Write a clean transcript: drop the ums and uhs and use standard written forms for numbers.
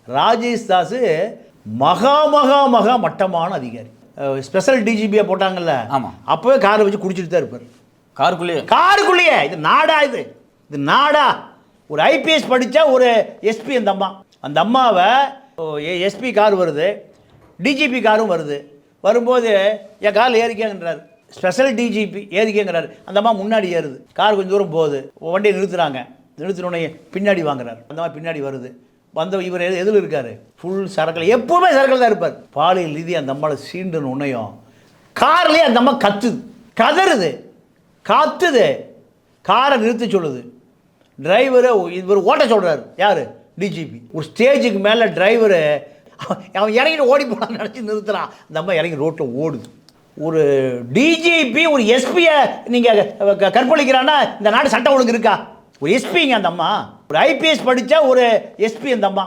ராஜேஷ் தாஸ் மகா மகா மகா மட்டமான அதிகாரி. ஸ்பெஷல் டிஜிபியாக போட்டாங்கல்ல, ஆமாம், அப்போவே காரை வச்சு குடிச்சிட்டு தான் இருப்பார். காருக்குள்ளேயே. இது நாடா? இது நாடா? ஒரு ஐபிஎஸ் படித்த ஒரு எஸ்பி அந்த அம்மாவை எஸ்பி கார் வருது, டிஜிபி காரும் வருது. வரும்போது என் காரில் ஏறிக்கேங்கிறார். Special DGP ஏறிக்கேங்கிறாரு. அந்த அம்மா முன்னாடி ஏறுது. கார் கொஞ்சம் தூரம் போகுது. வண்டியை நிறுத்துகிறாங்க. நிறுத்தினோடனே பின்னாடி வாங்குறாரு. அந்த மாதிரி பின்னாடி வருது. இவர் எதில் இருக்கார்? ஃபுல் சரக்கில், எப்போவுமே சரக்கில் தான் இருப்பார். பாலியல் ரீதி அந்த அம்மாவை சீண்டுன்னு உன்னையும் கார்லேயே அந்த அம்மா கதறுது, காத்துது. காரை நிறுத்த சொல்லுது. டிரைவரை இவர் ஓட்ட சொல்கிறார். யார்? டிஜிபி. ஒரு ஸ்டேஜுக்கு மேலே டிரைவரு அவன் இறங்கிட்டு ஓடி போனான்னு நினச்சி நிறுத்துறான். அந்த அம்மா இறங்கி ரோட்டில் ஓடுது. ஒரு டிஜிபி ஒரு எஸ்பியை நீங்கள் கற்பழிக்கிறான்னா இந்த நாடு சட்டம் ஒழுங்கு இருக்கா? ஒரு எஸ்பிங்க அந்த அம்மா. ஒரு ஐபிஎஸ் படித்த ஒரு எஸ்பி அந்த அம்மா.